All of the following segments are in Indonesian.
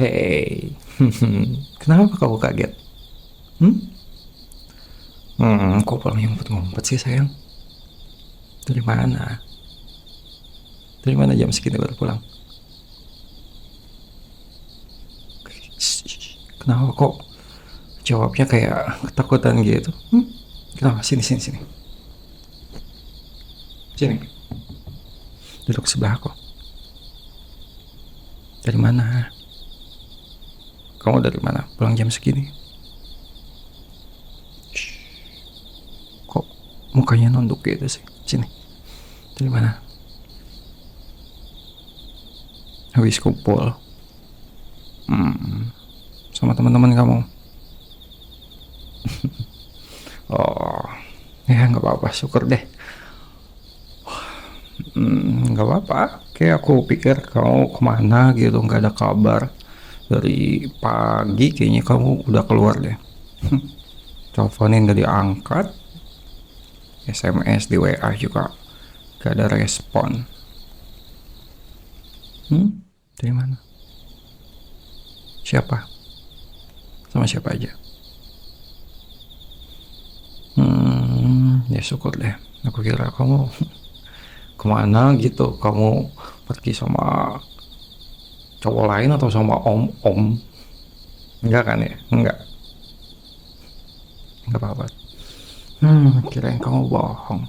Hei, kenapa kamu kaget? Hmm? Kok pulang ngumpet-ngumpet sih sayang? Dari mana? Dari mana jam segini baru pulang? Kenapa kok jawabnya kayak ketakutan gitu? Kenapa? Sini, sini, sini. Sini. Duduk sebelah aku. Dari mana? Kamu dari mana? Pulang jam segini? Kok mukanya nunduk gitu sih? Sini. Dari mana? Habis kumpul. Sama teman-teman kamu. Oh, ya nggak apa-apa. Syukur deh. Nggak apa-apa. Kayak aku pikir kamu kemana gitu, nggak ada kabar. Dari pagi kayaknya kamu udah keluar deh. Teleponin gak diangkat, SMS di WA juga gak ada respon. Dari mana? Siapa? Sama siapa aja? Ya syukur deh. Aku kira kamu kemana gitu, kamu pergi sama cowok lain atau sama om-om. Enggak kan ya? Enggak apa-apa. Kirain kamu bohong.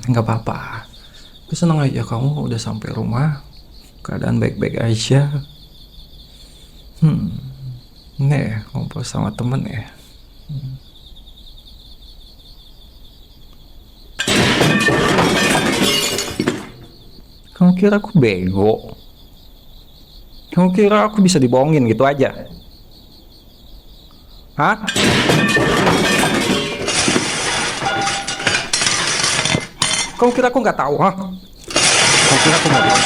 Enggak apa-apa. Aku senang aja kamu udah sampai rumah, keadaan baik-baik aja. Nih ngumpul sama temen ya. Kamu kira aku bego? Kamu kira aku bisa dibohongin gitu aja? Hah? Kamu kira aku nggak tahu? Hah? Kamu kira aku nggak tahu?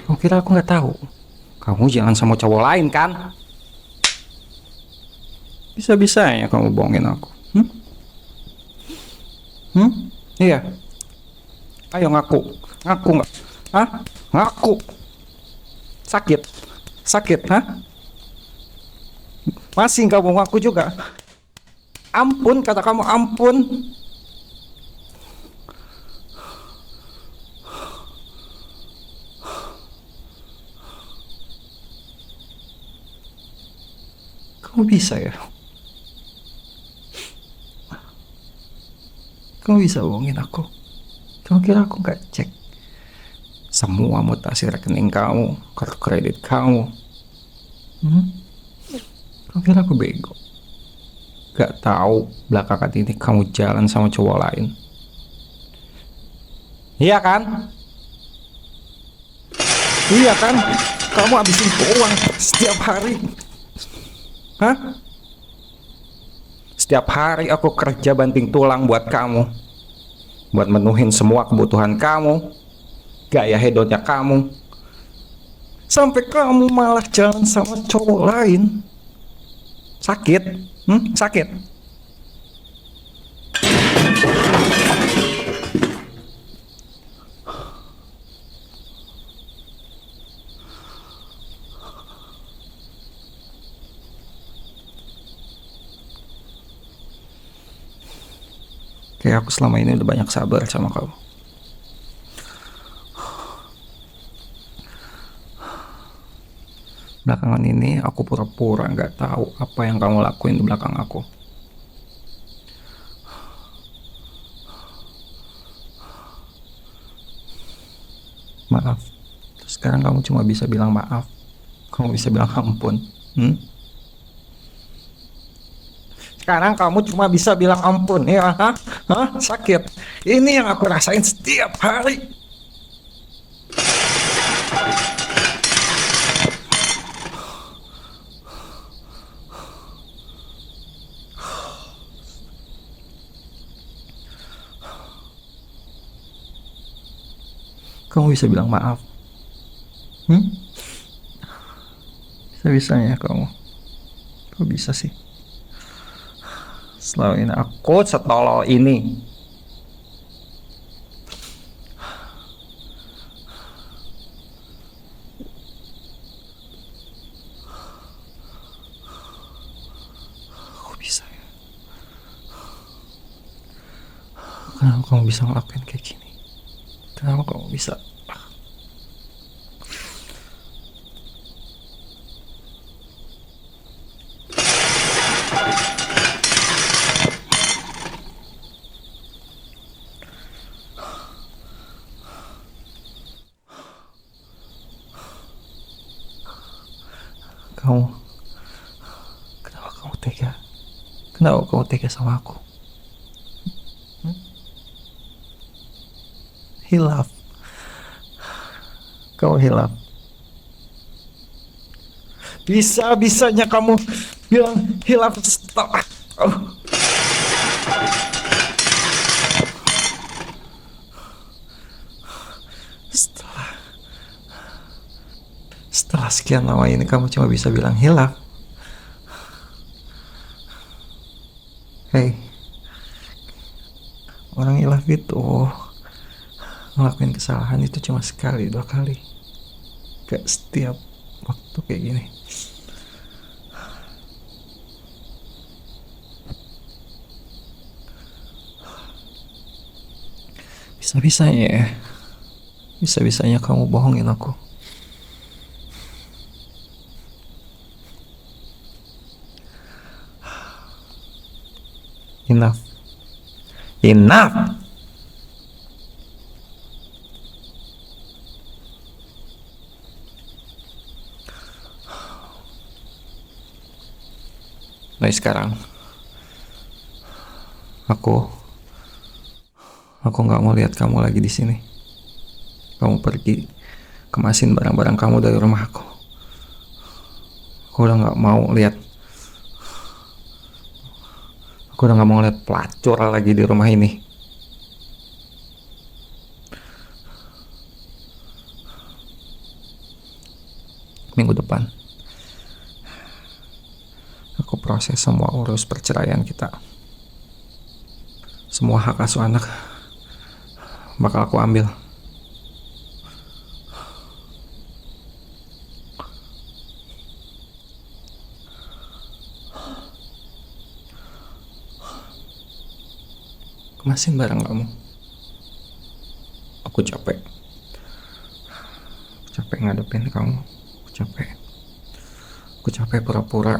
Kamu kira aku nggak tahu? Kamu jangan sama cowok lain kan? Bisa-bisanya kamu bohongin aku. Iya. Ayo ngaku. Ngaku nggak? Hah? Ngaku. Sakit. Sakit, hah? Masih nggak mau ngaku juga? Ampun, kata kamu ampun. Kamu bisa ya? Kamu bisa bohongin aku? Kamu kira aku nggak cek semua mutasi rekening kamu, kartu kredit kamu? Kamu kira aku bego? Gak tahu belakangan ini kamu jalan sama cowok lain? Iya kan? Iya kan? Kamu habisin uang setiap hari. Hah? Setiap hari aku kerja banting tulang buat kamu, buat menuhin semua kebutuhan kamu, gaya hedonnya kamu. Sampai kamu malah jalan sama cowok lain. Sakit? Sakit? Kayak aku selama ini udah banyak sabar sama kamu. Belakangan ini aku pura-pura nggak tahu apa yang kamu lakuin di belakang aku. Maaf. Terus sekarang kamu cuma bisa bilang maaf. Kamu bisa bilang ampun. Sekarang kamu cuma bisa bilang ampun ya? Hah? Sakit. Ini yang aku rasain setiap hari. Kamu bisa bilang maaf. Bisa-bisanya kamu. Kok bisa sih? Selama ini aku setolol ini. Kenapa kamu bisa ngelakuin kayak gini? Kenapa kamu bisa? Kamu, kenapa kamu tega? Kenapa kamu tega sama aku? Hilaf. Kamu hilaf. Bisa-bisanya kamu bilang hilaf setelah. Oh. Setelah setelah sekian lama ini kamu cuma bisa bilang hilaf. Hei, orang hilaf itu ngelakuin kesalahan itu cuma sekali, 2 kali. Gak setiap waktu kayak gini. Bisa-bisanya kamu bohongin aku. Enough. Enough. Nah sekarang aku nggak mau lihat kamu lagi di sini. Kamu pergi, kemasin barang-barang kamu dari rumah aku. Aku udah nggak mau lihat. Aku udah nggak mau lihat pelacur lagi di rumah ini. Minggu depan aku proses semua urus perceraian kita. Semua hak asuh anak bakal aku ambil. Kemasin barang kamu. Aku capek. Capek ngadepin kamu. Aku capek pura-pura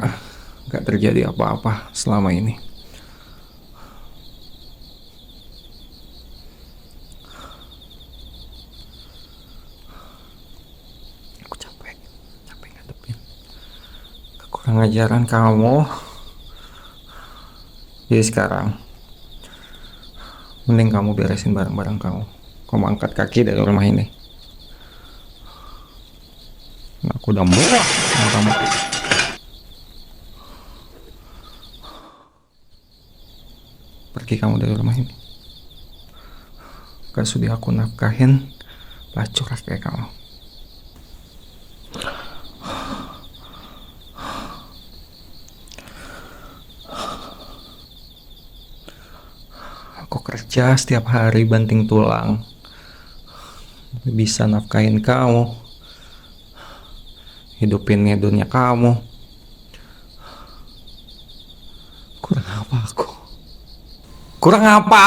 gak terjadi apa-apa selama ini. Aku capek ngadepin kekurang ajaran kamu. Jadi sekarang mending kamu beresin barang-barang kamu. Kamu angkat kaki dari rumah ini. Aku udah muak sama kamu. Pergi kamu dari rumah ini. Gak sudi aku nafkahin pelacur kayak kamu. Aku kerja setiap hari banting tulang, bisa nafkahin kamu, hidupin ngedonnya kamu. Kurang apa aku? Kurang apa?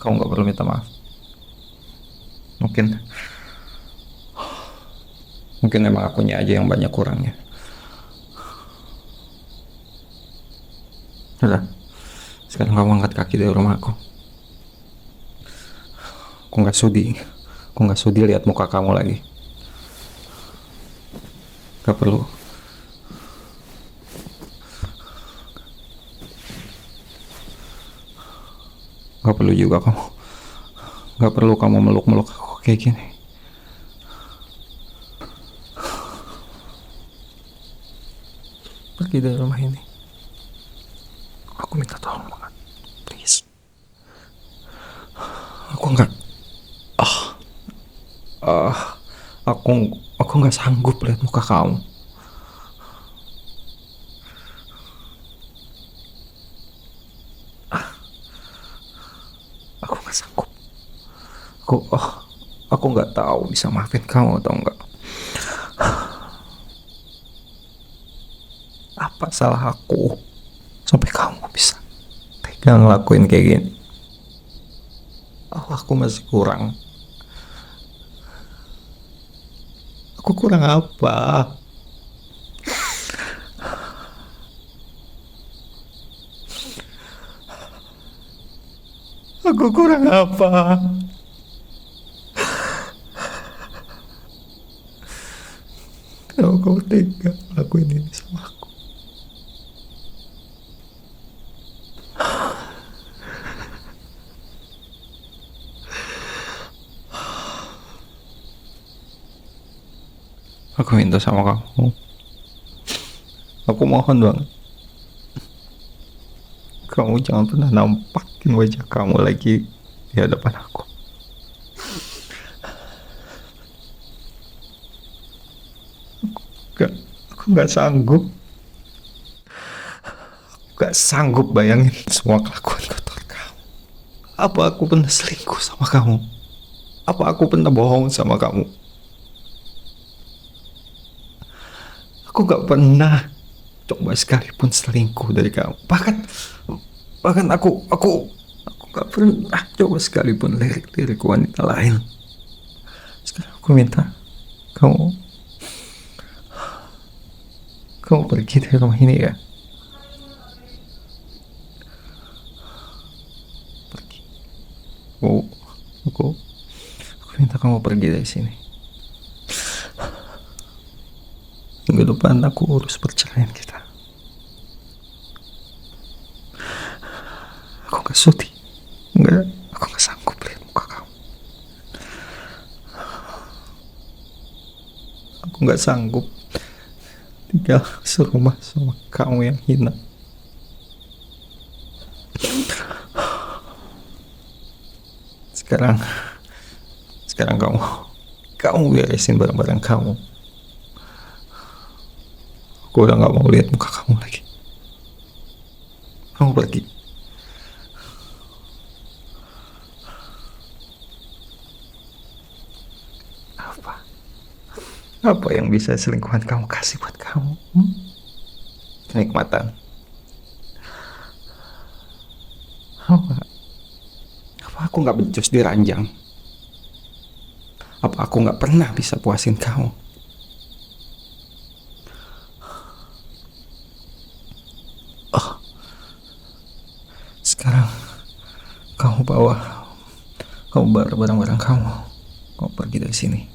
Kamu gak perlu minta maaf. Mungkin emang akunya aja yang banyak kurangnya. Udah, sekarang kamu angkat kaki dari rumah aku. Aku nggak sudi lihat muka kamu lagi. Gak perlu. Gak perlu juga kamu. Gak perlu kamu meluk-meluk aku kayak gini. Pergi dari rumah ini. Aku minta tolong banget, please. Aku nggak. Aku nggak sanggup lihat muka kamu. Aku nggak sanggup. Aku nggak tahu bisa maafin kamu atau enggak. Apa salah aku sampai kamu bisa tega ngelakuin kayak gini? Oh, aku masih kurang. Aku kurang apa? Aku kurang apa? Kalau kau tega lakuin ini sama aku. Aku minta sama kamu. Aku mohon banget. Kamu jangan pernah nampakin wajah kamu lagi di hadapan aku. Gak, aku gak sanggup. Gak sanggup bayangin semua kelakuan kotor kamu. Apa aku pernah selingkuh sama kamu? Apa aku pernah bohong sama kamu? Aku gak pernah coba sekalipun selingkuh dari kamu. Bahkan aku gak pernah coba sekalipun lirik-lirik wanita lain. Sekarang aku minta kamu pergi dari rumah ini ya. Pergi. Aku minta kamu pergi dari sini. Minggu depan aku urus perceraian kita. Aku gak sudi. Aku gak sanggup lihat muka kamu. Aku gak sanggup tinggal serumah sama kamu yang hina. Sekarang kamu beresin barang-barang kamu. Aku udah gak mau lihat muka kamu lagi. Kamu pergi. Apa yang bisa selingkuhan kamu kasih buat kamu? Kenikmatan. Apa aku gak becus di ranjang? Apa aku gak pernah bisa puasin kamu? Oh, sekarang kamu bawa barang-barang kamu pergi dari sini.